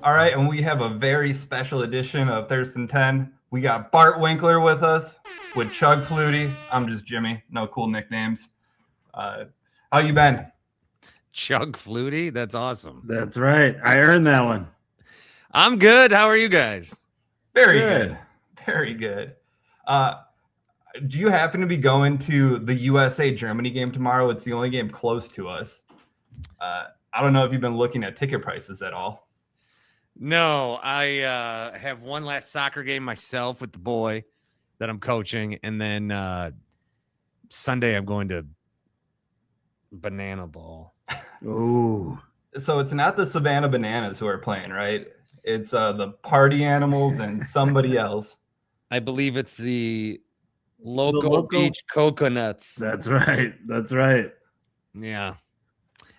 All right, and we have a very special edition of Thurston 10. We got Bart Winkler with us with Chug Flutie. I'm just Jimmy. No cool nicknames. How you been? Chug Flutie? That's awesome. That's right. I earned that one. I'm good. How are you guys? Very good. Very good. Do you happen to be going to the USA-Germany game tomorrow? It's the only game close to us. I don't know if you've been looking at ticket prices at all. No, I have one last soccer game myself with the boy that I'm coaching, and then Sunday I'm going to Banana Ball. Ooh. So it's not the Savannah Bananas who are playing, right? It's the Party Animals and somebody else. I believe it's the Local Beach Coconuts. That's right. That's right. Yeah.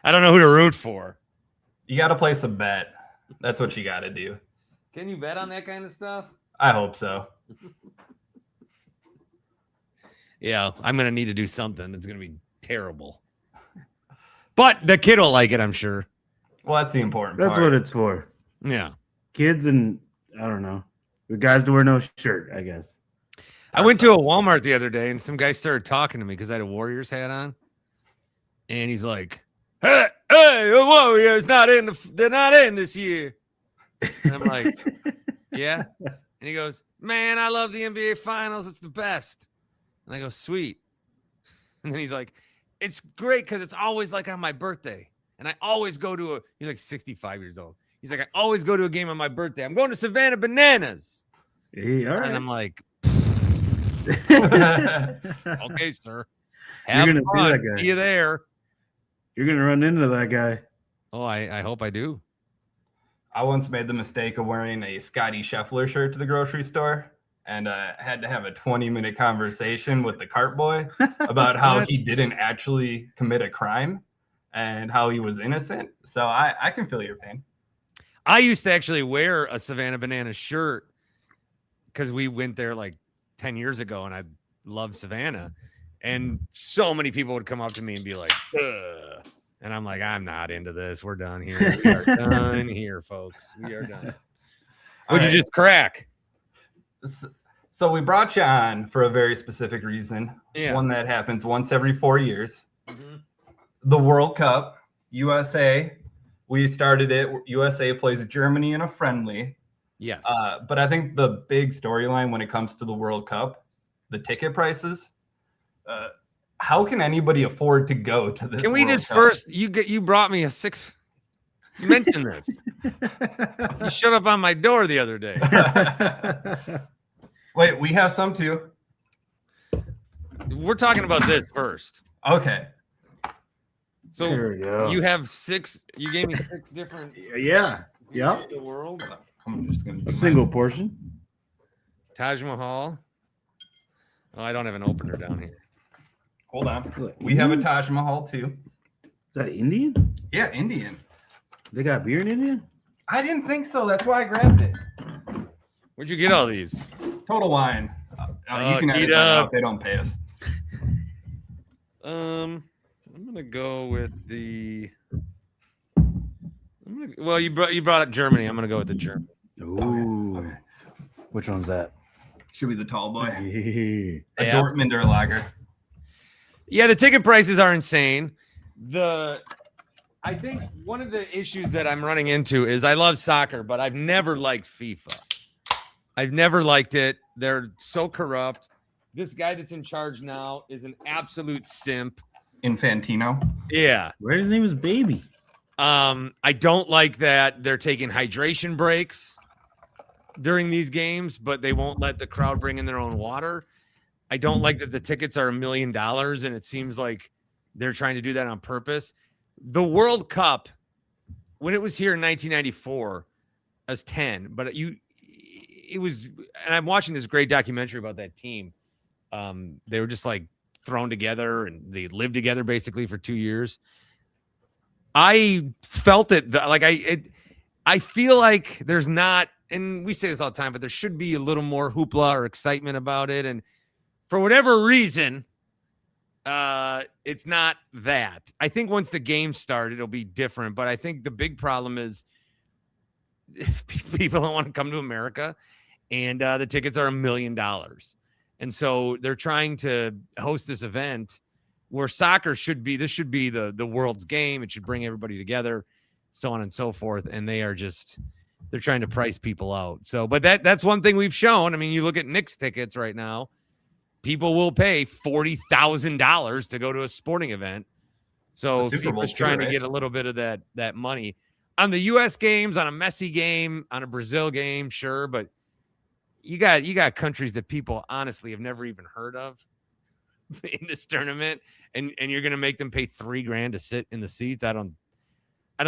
I don't know who to root for. You got to play some bet. That's what you got to do. Can you bet on that kind of stuff? I hope so. Yeah, I'm going to need to do something that's going to be terrible. But the kid will like it, I'm sure. Well, that's the important part. That's what it's for. Yeah. Kids and, I don't know, the guys to wear no shirt, I guess. I went to a Walmart the other day, and some guy started talking to me because I had a Warriors hat on. And he's like, hey, the Warriors they're not in this year. And I'm like, yeah. And he goes, man, I love the NBA Finals. It's the best. And I go, sweet. And then he's like, it's great because it's always like on my birthday. And I always go to he's like 65 years old. He's like, I always go to a game on my birthday. I'm going to Savannah Bananas. Hey, all right. And I'm like, okay, sir. You're going to see that guy. See you there. You're going to run into that guy. Oh, I hope I do. I once made the mistake of wearing a Scotty Scheffler shirt to the grocery store and had to have a 20-minute conversation with the cart boy about how he didn't actually commit a crime and how he was innocent. So I can feel your pain. I used to actually wear a Savannah Banana shirt because we went there like 10 years ago and I loved Savannah. And so many people would come up to me and be like, ugh. And I'm like, I'm not into this. We're done here. We are done here, folks. We are done. Would you just crack? So we brought you on for a very specific reason. Yeah. One that happens once every 4 years. Mm-hmm. The World Cup, USA. We started it. USA plays Germany in a friendly. Yes. But I think the big storyline when it comes to the World Cup, the ticket prices. How can anybody afford to go to this? Can we World just Cup? first? You brought me a six. You mentioned this. You showed up on my door the other day. Wait, we have some too. We're talking about this first. Okay. So There we go. you have six. You gave me six different. Yeah. Yeah. The world. I'm just gonna do A single portion. Taj Mahal. Oh, I don't have an opener down here. Hold on. We have a Taj Mahal too. Is that Indian? Yeah, Indian. They got beer in India? I didn't think so. That's why I grabbed it. Where'd you get all these? Total Wine. You can eat edit that up. out. They don't pay us. I'm gonna go with the. Well, you brought up Germany. I'm gonna go with the German. Ooh. Okay. Which one's that? Should be the tall boy. Yeah. A Yeah. Dortmunder lager. Yeah, the ticket prices are insane. I think one of the issues that I'm running into is I love soccer, but I've never liked FIFA. I've never liked it. They're so corrupt. This guy that's in charge now is an absolute simp. Infantino. Yeah. Right, his name is Baby. I don't like that they're taking hydration breaks during these games, but they won't let the crowd bring in their own water. I don't like that the tickets are $1 million, and it seems like they're trying to do that on purpose. The World Cup, when it was here in 1994, as 10, but it was, and I'm watching this great documentary about that team. They were just like thrown together and they lived together basically for 2 years. I felt it like I feel like there's not, and we say this all the time, but there should be a little more hoopla or excitement about it. And for whatever reason, it's not that. I think once the game started, it'll be different. But I think the big problem is people don't want to come to America, and the tickets are $1 million. And so they're trying to host this event where soccer should be the world's game. It should bring everybody together, so on and so forth. And they're trying to price people out. So, but that's one thing we've shown. I mean, you look at Knicks tickets right now, people will pay $40,000 to go to a sporting event. So FIFA's trying to get a little bit of that money on the U.S. games, on a Messi game, on a Brazil game, sure, but you got countries that people honestly have never even heard of in this tournament, and you're going to make them pay $3,000 to sit in the seats. I don't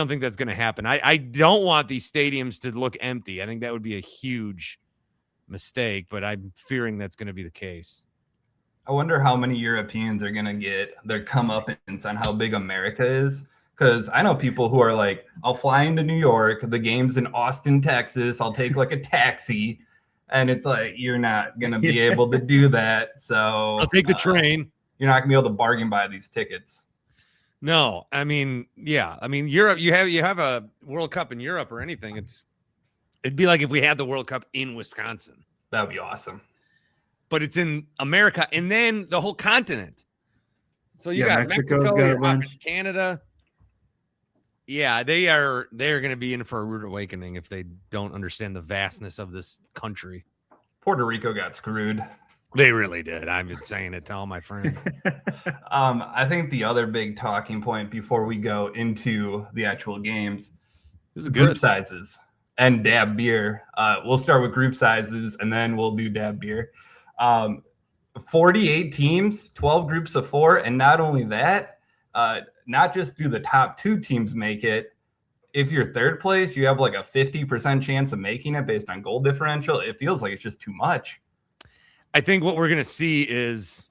think that's going to happen. I don't want these stadiums to look empty. I think that would be a huge mistake, but I'm fearing that's going to be the case. I wonder how many Europeans are going to get their comeuppance on how big America is. Because I know people who are like, I'll fly into New York. The game's in Austin, Texas. I'll take like a taxi. And it's like, you're not going to be able to do that. So I'll take the train. You're not going to be able to bargain buy these tickets. No, I mean, yeah. I mean, Europe, you have a World Cup in Europe or anything. It'd be like if we had the World Cup in Wisconsin. That would be awesome. But it's in America and then the whole continent. So you got Mexico, Canada. Yeah, they're going to be in for a rude awakening if they don't understand the vastness of this country. Puerto Rico got screwed. They really did. I've been saying it to all my friends. I think the other big talking point before we go into the actual games is group sizes and dab beer. We'll start with group sizes and then we'll do dab beer. 48 teams, 12 groups of 4, and not only that, not just do the top 2 teams make it. If you're third place, you have like a 50% chance of making it based on goal differential. It feels like it's just too much. I think what we're going to see is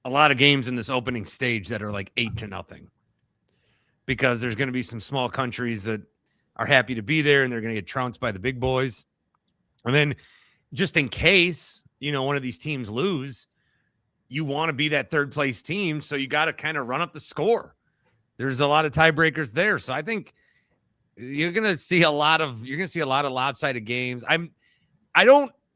a lot of games in this opening stage that are like 8-0, because there's going to be some small countries that are happy to be there and they're going to get trounced by the big boys. And then just in case, one of these teams lose, you want to be that third place team. So you got to kind of run up the score. There's a lot of tiebreakers there. So I think you're going to see a lot of lopsided games.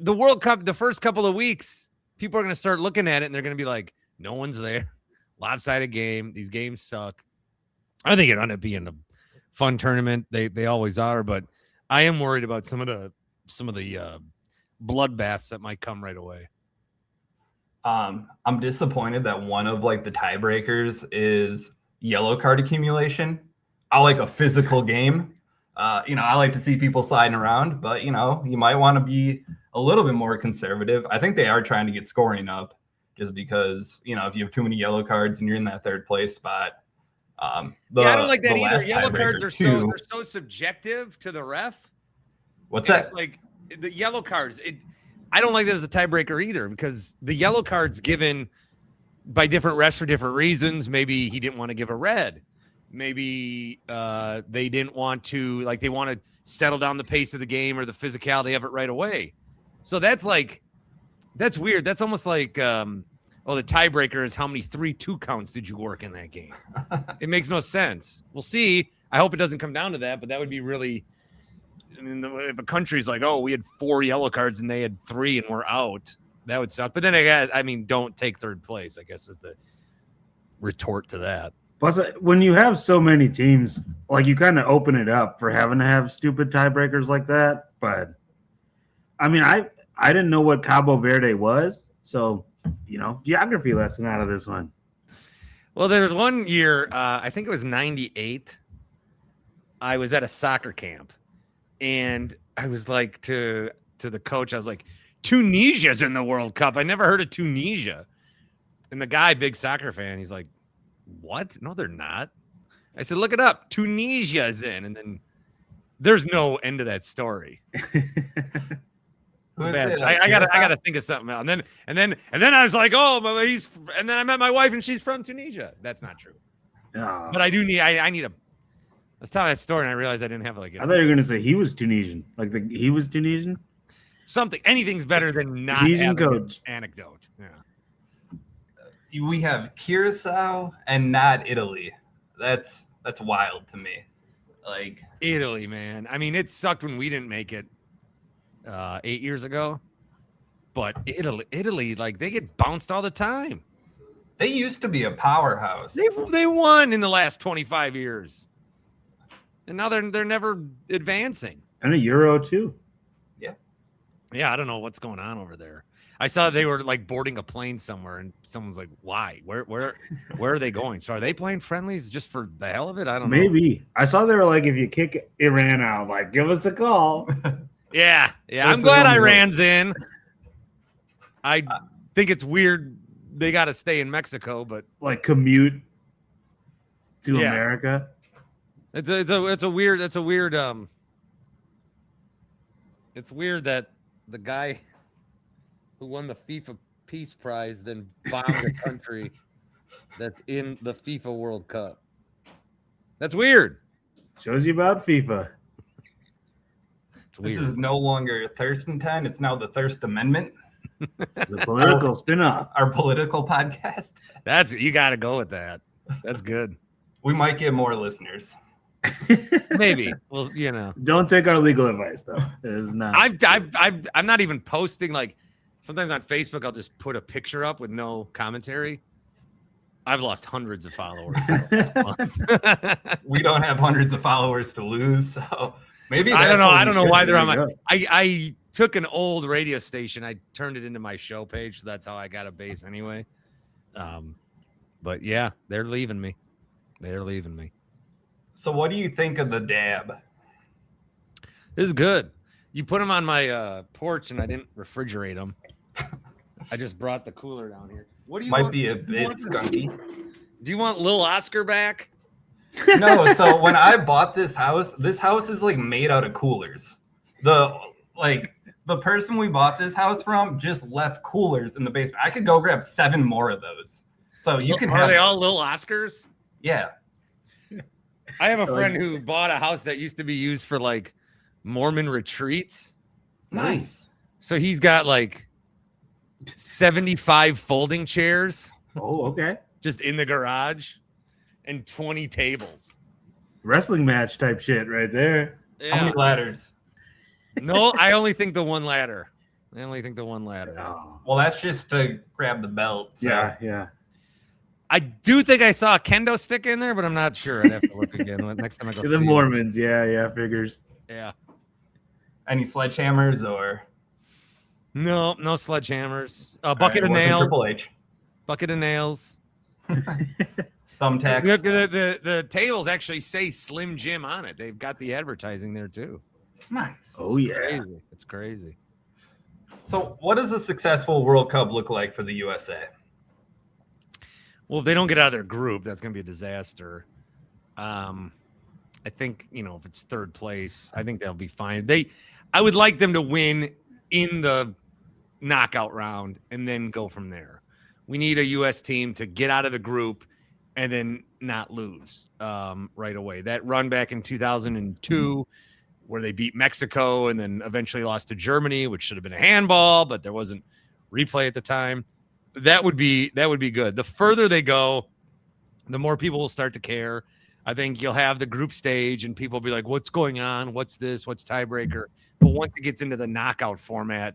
The World Cup, the first couple of weeks, people are going to start looking at it and they're going to be like, no one's there. Lopsided game. These games suck. I think it ended up being a fun tournament. They always are, but I am worried about some of the bloodbaths that might come right away. I'm disappointed that one of like the tiebreakers is yellow card accumulation. I like a physical game. I like to see people sliding around, but you might want to be a little bit more conservative. I think they are trying to get scoring up just because, if you have too many yellow cards and you're in that third place spot. I don't like that either. Yellow cards are so subjective to the ref. What's that? It's like the yellow cards. I don't like that as a tiebreaker either, because the yellow card's given by different refs for different reasons. Maybe he didn't want to give a red. Maybe they didn't want to, they want to settle down the pace of the game or the physicality of it right away. So that's weird. That's almost like, the tiebreaker is how many 3-2 counts did you work in that game? It makes no sense. We'll see. I hope it doesn't come down to that, but that would be really, if a country's like, oh, we had 4 yellow cards and they had 3 and we're out, that would suck. But then don't take third place, I guess, is the retort to that. Plus, when you have so many teams, you kind of open it up for having to have stupid tiebreakers like that. But I didn't know what Cabo Verde was, so geography lesson out of this one. Well, there was one year, I think it was 98. I was at a soccer camp, and I was like to the coach, I was like, Tunisia's in the World Cup. I never heard of Tunisia. And the guy, big soccer fan, he's like, what? No, they're not. I said, look it up. Tunisia is in. And then there's no end to that story. I gotta think of something else. And then I was like, oh, but and then I met my wife and she's from Tunisia. That's not true. Oh. But I was telling that story and I realized I didn't have I thought you were gonna say he was Tunisian. He was Tunisian? Anything's better than not Tunisian having coach. An anecdote. Yeah. We have Curacao and not Italy. That's wild to me. Like Italy, man. I mean, it sucked when we didn't make it 8 years ago. But Italy, like they get bounced all the time. they used to be a powerhouse. They won in the last 25 years. And now they're never advancing. And a Euro too. Yeah, I don't know what's going on over there. I saw they were like boarding a plane somewhere, and someone's like, "Why? Where are they going? So are they playing friendlies just for the hell of it? I don't know." Maybe. I saw they were like, if you kick Iran out, like, give us a call. Yeah. I'm What's glad the number? Iran's in. I think it's weird they got to stay in Mexico, but Like commute to Yeah. America. it's a weird it's weird that the guy who won the FIFA Peace Prize then bombed a country that's in the FIFA World Cup. That's weird. Shows you about FIFA. It's This weird. is no longer Thurston 10. It's now the Thirst Amendment, The political spin-off. our political podcast. You got to go with that. That's good. We might get more listeners. Maybe. Well, Don't take our legal advice though. It is not. I'm not even posting, like sometimes on Facebook I'll just put a picture up with no commentary. I've lost hundreds of followers. We don't have hundreds of followers to lose, so maybe I don't know. I don't know why they're on There my. you I took an old radio station. I turned it into my show page, so that's how I got a base anyway. But yeah, they're leaving me. So what do you think of the dab? This is good. You put them on my porch, and I didn't refrigerate them. I just brought the cooler down here. What do you Might want? be a bit skunky. Do you want Lil Oscar back? No, so when I bought this house is like made out of coolers. The person we bought this house from just left coolers in the basement. I could go grab 7 more of those. So you can Are have they all Lil Oscars? Yeah. I have a friend who bought a house that used to be used for like Mormon retreats. Nice. So he's got like 75 folding chairs Oh, okay. just in the garage and 20 tables. Wrestling match type shit right there. How many ladders? No, I only think the one ladder. Oh. Well, that's just to grab the belt. So. Yeah. I do think I saw a kendo stick in there, but I'm not sure. I'd have to look again next time I go The see it. Mormons, yeah, figures. Yeah. Any sledgehammers or No sledgehammers. A bucket All of right, it wasn't nails. Triple H. Bucket of nails. Thumbtacks. Look, the tables actually say Slim Jim on it. They've got the advertising there too. Nice. Oh yeah. Crazy. It's crazy. So, what does a successful World Cup look like for the USA? Well, if they don't get out of their group, that's going to be a disaster. I think, if it's third place, I think they'll be fine. I would like them to win in the knockout round and then go from there. We need a U.S. team to get out of the group and then not lose right away. That run back in 2002 where they beat Mexico and then eventually lost to Germany, which should have been a handball, but there wasn't replay at the time. That would be good. The further they go, the more people will start to care. I think you'll have the group stage and people will be like, what's going on? What's this? What's tiebreaker? But once it gets into the knockout format,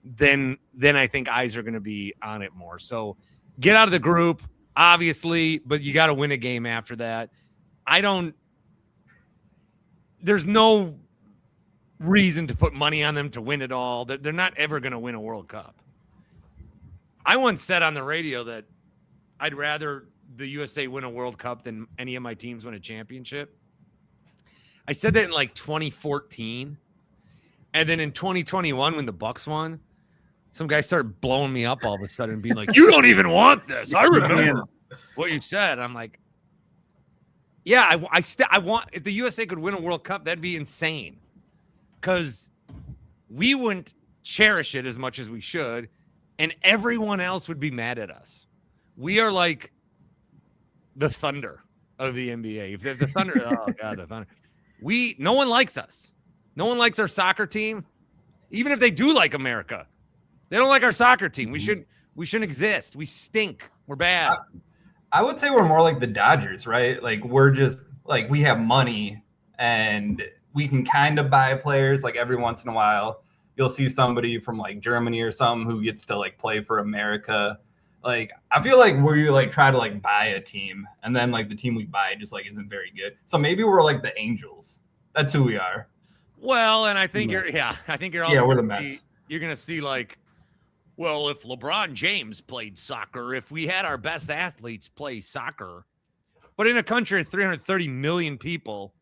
then I think eyes are going to be on it more. So get out of the group, obviously, but you got to win a game after that. There's no reason to put money on them to win it all. They're not ever going to win a World Cup. I once said on the radio that I'd rather the USA win a World Cup than any of my teams win a championship. I said that in like 2014. And then in 2021, when the Bucks won, some guy started blowing me up all of a sudden and being like, you don't even want this. I remember what you said. I'm like, yeah, I want, if the USA could win a World Cup, that'd be insane. Because we wouldn't cherish it as much as we should. And everyone else would be mad at us. We are like the Thunder of the NBA. If the Thunder, oh God, the Thunder. No one likes us. No one likes our soccer team. Even if they do like America, they don't like our soccer team. We shouldn't exist. We stink. We're bad. I would say we're more like the Dodgers, right? Like we're just like we have money and we can kind of buy players like every once in a while. You'll see somebody from like Germany or something who gets to like play for America. Like, I feel like we like try to like buy a team, and then like the team we buy just like isn't very good. So maybe we're like the Angels. That's who we are. Well, and I think I think you're also we're the Mets. You're gonna see like, well, if LeBron James played soccer, if we had our best athletes play soccer, but in a country of 330 million people,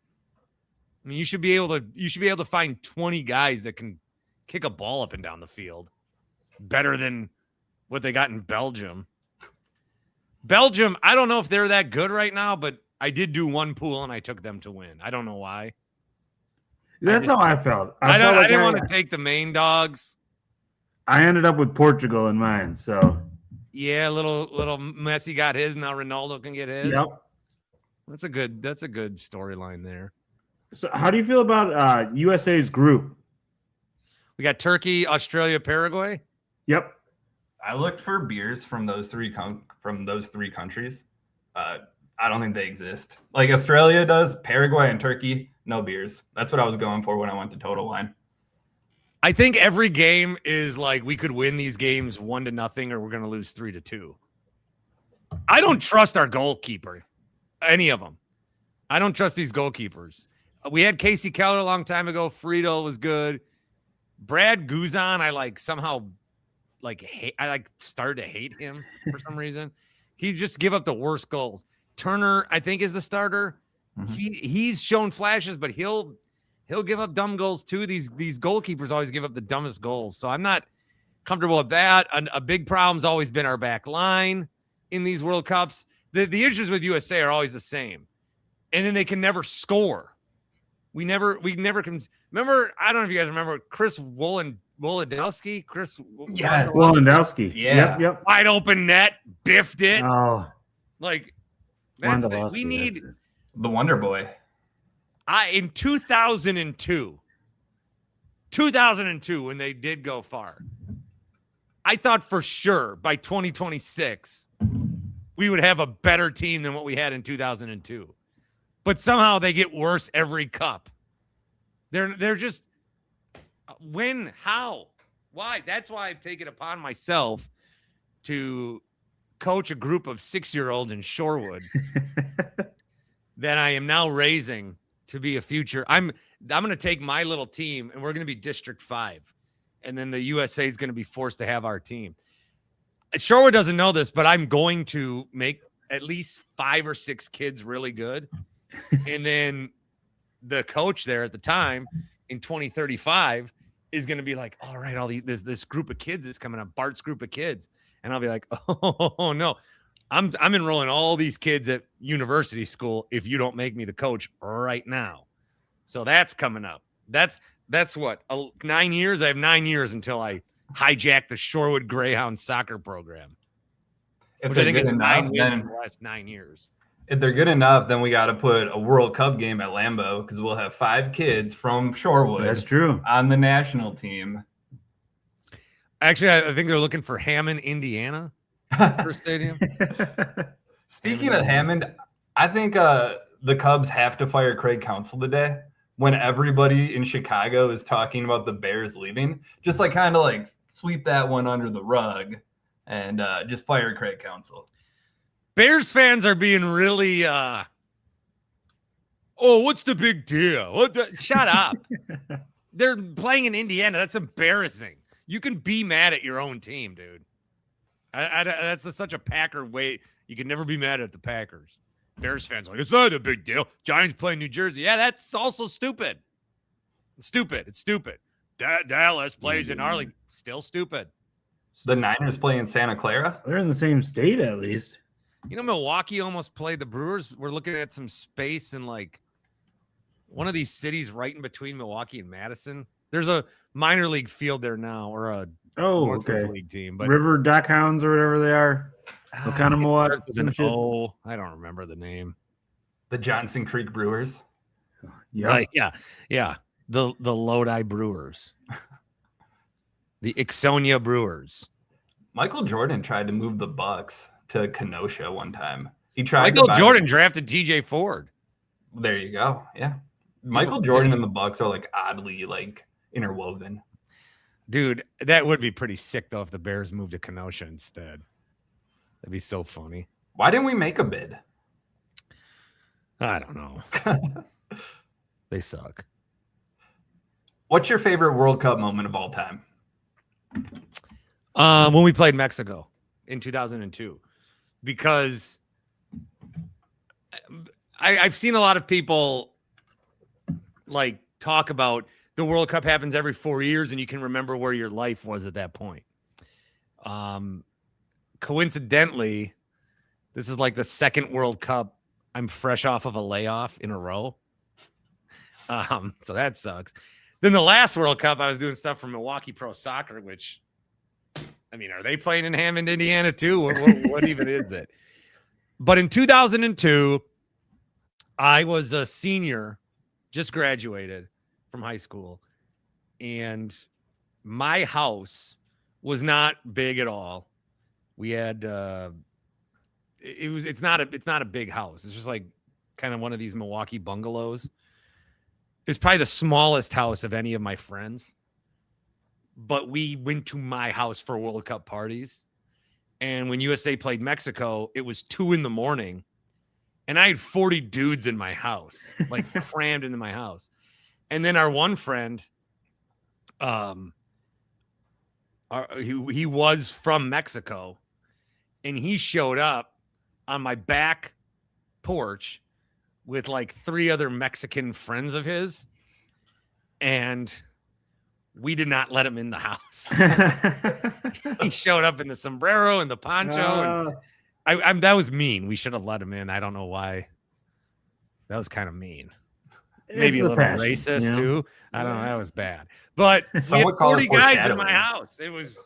I mean, you should be able to find 20 guys that can kick a ball up and down the field better than what they got in Belgium. Belgium, I don't know if they're that good right now, but I did do one pool and I took them to win. I don't know why. That's how I felt. I didn't want to take the main dogs. I ended up with Portugal in mine, so yeah, little Messi got his. Now Ronaldo can get his. Yep. That's a good storyline there. So how do you feel about USA's group? We got Turkey, Australia, Paraguay. Yep. I looked for beers from those three countries. I don't think they exist. Like Australia does, Paraguay and Turkey, no beers. That's what I was going for when I went to Total Wine. I think every game is like we could win these games 1-0 or we're going to lose 3-2. I don't trust our goalkeeper, any of them. I don't trust these goalkeepers. We had Casey Keller a long time ago. Friedel was good. Brad Guzan, I started to hate him for some reason. He just give up the worst goals. Turner, I think, is the starter. Mm-hmm. He's shown flashes, but he'll give up dumb goals too. These goalkeepers always give up the dumbest goals. So I'm not comfortable with that. A big problem's always been our back line in these World Cups. The issues with USA are always the same. And then they can never score. We never can remember. I don't know if you guys remember Chris Wolodarski. Yes. Wolodarski. Yeah. Yep. Wide open net, biffed it. Oh. Like we need the Wonder Boy. In 2002, when they did go far, I thought for sure by 2026 we would have a better team than what we had in 2002. But somehow they get worse every cup. They're just when, how, why? That's why I've taken upon myself to coach a group of 6-year-olds in Shorewood that I am now raising to be a future. I'm going to take my little team and we're going to be District 5. And then the USA is going to be forced to have our team. Shorewood doesn't know this, but I'm going to make at least 5 or 6 kids really good. And then the coach there at the time in 2035 is going to be like, all right, this group of kids is coming up, Bart's group of kids. And I'll be like, oh no, I'm enrolling all these kids at university school if you don't make me the coach right now. So that's coming up. That's what, 9 years? I have 9 years until I hijack the Shorewood Greyhound soccer program. Which I think is 9 wins in the last 9 years. If they're good enough, then we got to put a World Cup game at Lambeau because we'll have 5 kids from Shorewood. That's true. On the national team. Actually, I think they're looking for Hammond, Indiana for stadium. Speaking of Hammond, I think the Cubs have to fire Craig Counsell today when everybody in Chicago is talking about the Bears leaving. Just like kind of like sweep that one under the rug and just fire Craig Counsell. Bears fans are being really, what's the big deal? Shut up. They're playing in Indiana. That's embarrassing. You can be mad at your own team, dude. That's such a Packer way. You can never be mad at the Packers. Bears fans are like, it's not a big deal. Giants play New Jersey. Yeah, that's also stupid. It's stupid. Dallas plays in Arlington. Still stupid. The Niners play in Santa Clara? They're in the same state at least. You know, Milwaukee almost played the Brewers. We're looking at some space in like one of these cities right in between Milwaukee and Madison. There's a minor league field there now, or a Northwest League team. But River Duckhounds or whatever they are. I don't remember the name. The Johnson Creek Brewers. Yeah. The Lodi Brewers. The Ixonia Brewers. Michael Jordan tried to move the Bucks to Kenosha one time. Michael Jordan drafted TJ Ford. There you go. Yeah. Michael Jordan and the Bucks are like oddly like interwoven. Dude, that would be pretty sick though if the Bears moved to Kenosha instead. That'd be so funny. Why didn't we make a bid? I don't know. They suck. What's your favorite World Cup moment of all time? When we played Mexico in 2002, because I've seen a lot of people like talk about the World Cup happens every 4 years and you can remember where your life was at that point. Coincidentally, this is like the second World Cup I'm fresh off of a layoff in a row. So that sucks. Then the last World Cup, I was doing stuff for Milwaukee Pro Soccer, which, I mean, are they playing in Hammond, Indiana too? What even is it? But in 2002, I was a senior, just graduated from high school, and my house was not big at all. We had it's not a big house. It's just like kind of one of these Milwaukee bungalows. It's probably the smallest house of any of my friends. But we went to my house for World Cup parties. And when USA played Mexico, it was 2 a.m. And I had 40 dudes in my house, like crammed into my house. And then our one friend, he was from Mexico, and he showed up on my back porch with like 3 other Mexican friends of his, and we did not let him in the house. He showed up in the sombrero and the poncho. And that was mean. We should have let him in. I don't know why. That was kind of mean. Maybe a little racist too. I don't know. That was bad. But we had 40 guys in my house. It was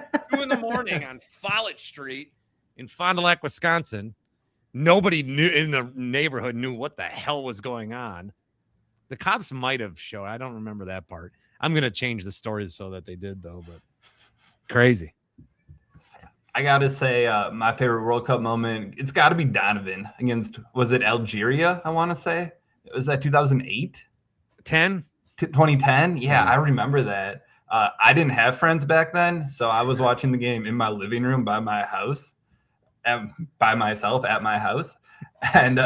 2 a.m. on Follett Street in Fond du Lac, Wisconsin. Nobody knew in the neighborhood knew what the hell was going on. The cops might have showed. I don't remember that part. I'm going to change the story so that they did, though. But crazy. I got to say, my favorite World Cup moment, it's got to be Donovan against, was it Algeria, I want to say? Was that 2008? 2010? Yeah, I remember that. I didn't have friends back then, so I was watching the game in my living room by my house, by myself at my house. And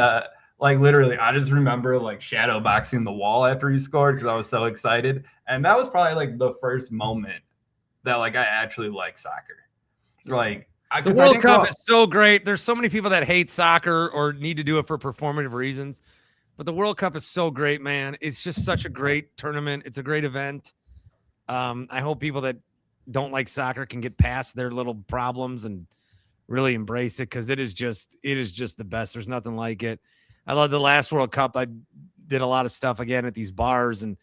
like literally, I just remember like shadow boxing the wall after he scored because I was so excited. And that was probably like the first moment that like I actually like soccer. Like the World Cup is so great. There's so many people that hate soccer or need to do it for performative reasons. But the World Cup is so great, man. It's just such a great tournament. It's a great event. I hope people that don't like soccer can get past their little problems and really embrace it, because it is just the best. There's nothing like it. I love the last World Cup. I did a lot of stuff again at these bars, and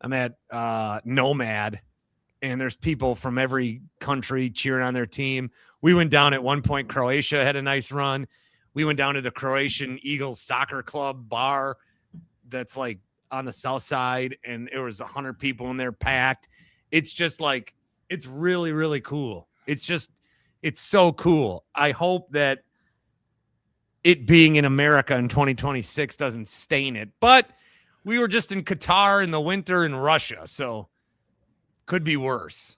I'm at Nomad, and there's people from every country cheering on their team. We went down at one point. Croatia had a nice run. We went down to the Croatian Eagles Soccer Club bar that's like on the south side, and it was 100 people in there packed. It's just like, it's really, really cool. It's so cool. I hope that it being in America in 2026 doesn't stain it, but we were just in Qatar in the winter in Russia, so could be worse.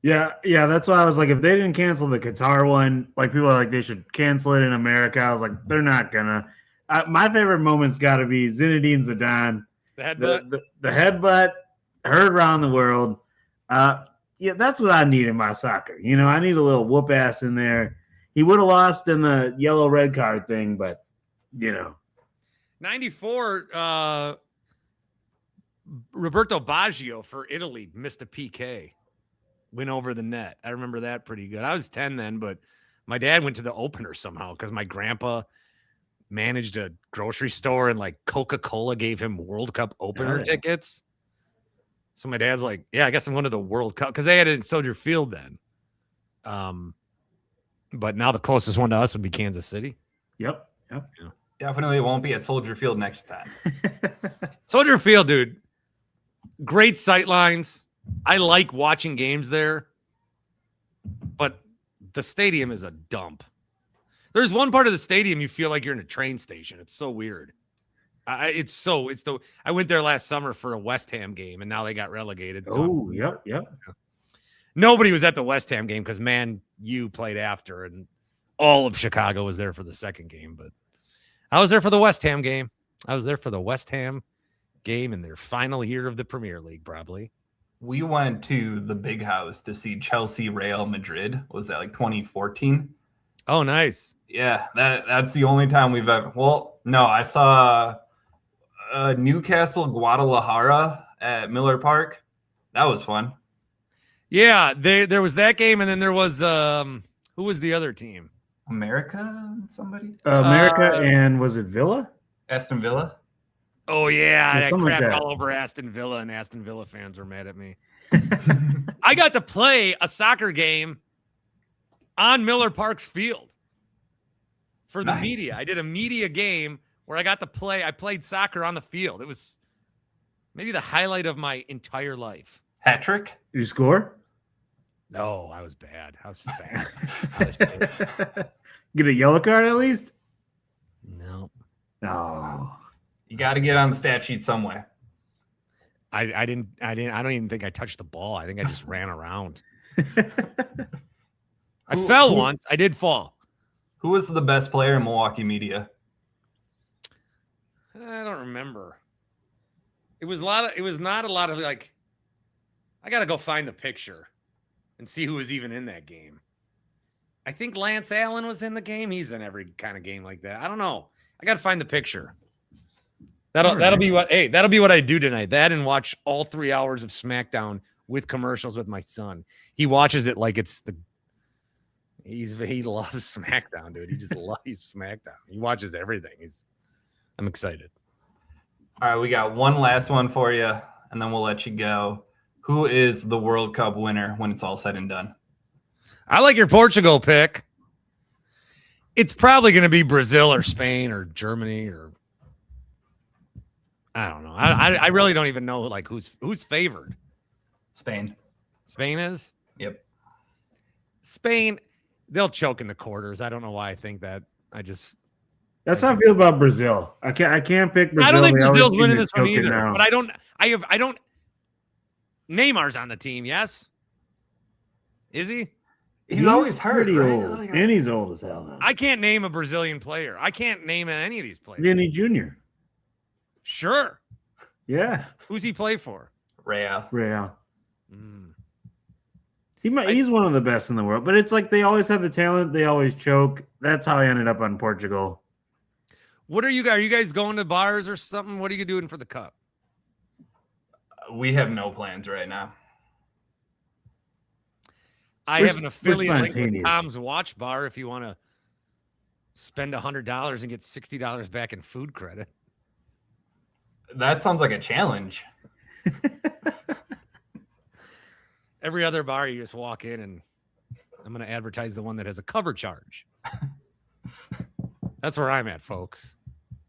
Yeah, that's why I was like, if they didn't cancel the Qatar one, like people are like they should cancel it in America. I was like, they're not gonna. My favorite moment's got to be Zinedine Zidane, the headbutt, the headbutt, heard around the world. Yeah, that's what I need in my soccer. You know, I need a little whoop ass in there. He would have lost in the yellow red card thing, but you know, 94. Roberto Baggio for Italy missed a PK. Went over the net. I remember that pretty good. I was 10 then, but my dad went to the opener somehow because my grandpa managed a grocery store and like Coca-Cola gave him World Cup opener tickets. So my dad's like, yeah, I guess I'm going to the World Cup, because they had it in Soldier Field then. But now the closest one to us would be Kansas City. Yep. Yeah. Definitely won't be at Soldier Field next time. Soldier Field, dude. Great sight lines. I like watching games there, but the stadium is a dump. There's one part of the stadium you feel like you're in a train station. It's so weird. I went there last summer for a West Ham game, and now they got relegated. Oh, yep. Nobody was at the West Ham game because Man U played after, and all of Chicago was there for the second game. But I was there for the West Ham game. I was there for the West Ham game in their final year of the Premier League, probably. We went to the Big House to see Chelsea Real Madrid. Was that like 2014? Oh, nice. Yeah, that's the only time we've ever. Well, no, I saw Newcastle Guadalajara at Miller Park. That was fun. Yeah, there was that game, and then there was who was the other team? America, somebody? America, and was it Villa? Aston Villa. Oh yeah, I something like crapped that. all over Aston Villa, and Aston Villa fans were mad at me. I got to play a soccer game on Miller Park's field for the Nice. media. I did a media game where I got to play. I played soccer on the field. It was maybe the highlight of my entire life. Hat trick. Did you score? No, I was bad. I was fat. I was bad. Get a yellow card at least? No, No. You got to get on the stat sheet somewhere. I don't even think I touched the ball. I think I just ran around. I fell once. I did fall. Who was the best player in Milwaukee media? I don't remember. It was not a lot of like, I got to go find the picture and see who was even in that game. I think Lance Allen was in the game. He's in every kind of game like that. I don't know. I got to find the picture. That'll be what I do tonight. That and watch all 3 hours of SmackDown with commercials with my son. He watches it like it's he loves SmackDown, dude. He just loves SmackDown. He watches everything. I'm excited. All right, we got one last one for you, and then we'll let you go. Who is the World Cup winner when it's all said and done? I like your Portugal pick. It's probably going to be Brazil or Spain or Germany or I don't know. I really don't even know like who's favored. Spain. Spain is? Yep. Spain, they'll choke in the quarters. I don't know why I think that. That's how I feel about Brazil. I can't pick Brazil. I don't think They always Brazil's seem winning to this one choke it either. now. But I don't. Neymar's on the team. Yes, is he? He's always hurt, pretty right? old, and he's old as hell now. I can't name a Brazilian player. I can't name any of these players. Vinny Jr. Sure. Yeah, Who's he play for? Real. Real. Mm. He's one of the best in the world, but it's like they always have the talent. They always choke. That's how I ended up on Portugal. What are you guys? Are you guys going to bars or something? What are you doing for the cup? We have no plans right now. I have an affiliate link with spontaneous. Tom's Watch Bar if you want to spend $100 and get $60 back in food credit. That sounds like a challenge. Every other bar, you just walk in and I'm going to advertise the one that has a cover charge. That's where I'm at, folks.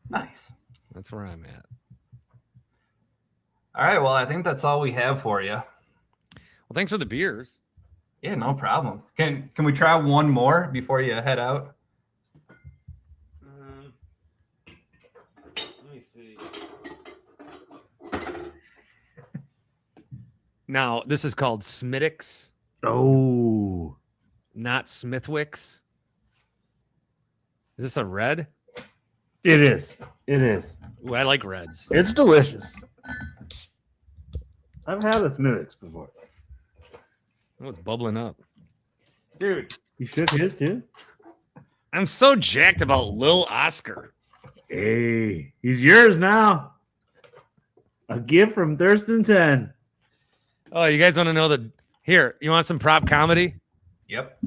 Nice. That's where I'm at. All right. Well, I think that's all we have for you. Well, thanks for the beers. Yeah, no problem. Can we try one more before you head out? Let me see. Now, this is called Smittix, Oh, not Smithwick's. Is this a red? it is. It is. Ooh, I like reds. It's delicious. I've had a Smithwick's before. Oh, it's bubbling up. Dude, You shook his too? I'm so jacked about Lil Oscar. Hey, he's yours now. A gift from Thurston 10. Oh, you guys want to know here, you want some prop comedy? Yep.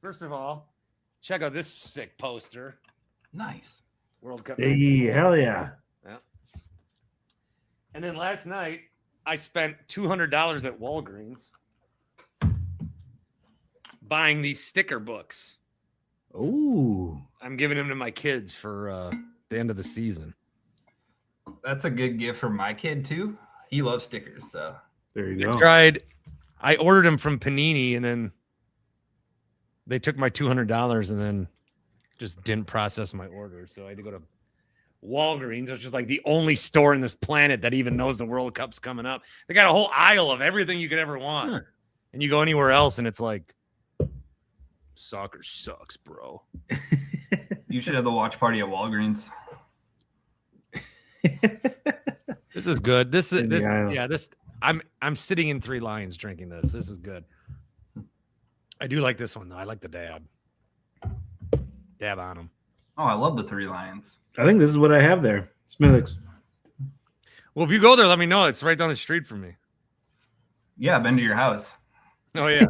First of all, check out this sick poster. Nice. World Cup. Hey, hell yeah. Yeah. And then last night, I spent $200 at Walgreens buying these sticker books. Ooh. I'm giving them to my kids for the end of the season. That's a good gift for my kid too. He loves stickers, so There you go. I ordered them from Panini, and then they took my $200 and then just didn't process my order. So I had to go to Walgreens, which is like the only store in this planet that even knows the World Cup's coming up. They got a whole aisle of everything you could ever want. Huh. And you go anywhere else and it's like, soccer sucks, bro. You should have the watch party at Walgreens. This is good. This In the is aisle. I'm sitting in 3 Lions drinking this. This is good. I do like this one though. I like the dab. Dab on them. Oh, I love the 3 Lions. I think this is what I have there. Smithix. Well, if you go there, let me know. It's right down the street from me. Yeah, I've been to your house. Oh yeah.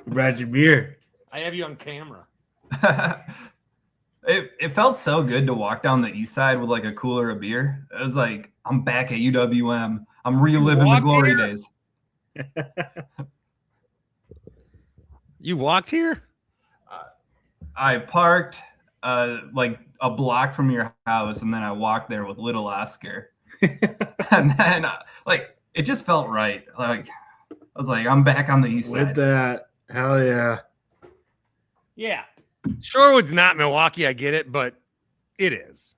Brought your beer. I have you on camera. It felt so good to walk down the east side with like a cooler of beer. It was like, I'm back at UWM. I'm reliving the walked glory here? days. You walked here? I parked like a block from your house, and then I walked there with little Oscar. And then like it just felt right. Like I was like, I'm back on the east With side. that. Hell yeah. Yeah. Shorewood's not Milwaukee, I get it, but it is.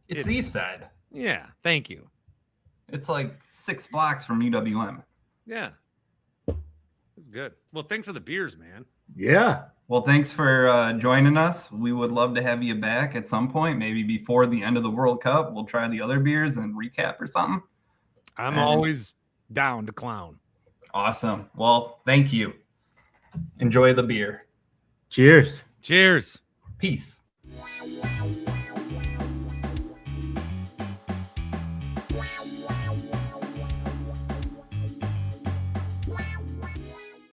It's the east side. Yeah, thank you. It's like 6 blocks from UWM. Yeah. It's good. Well, thanks for the beers, man. Yeah. Well, thanks for joining us. We would love to have you back at some point, maybe before the end of the World Cup. We'll try the other beers and recap or something. I'm And- always down to clown. Awesome. Well, thank you. Enjoy the beer. Cheers. Cheers. Peace.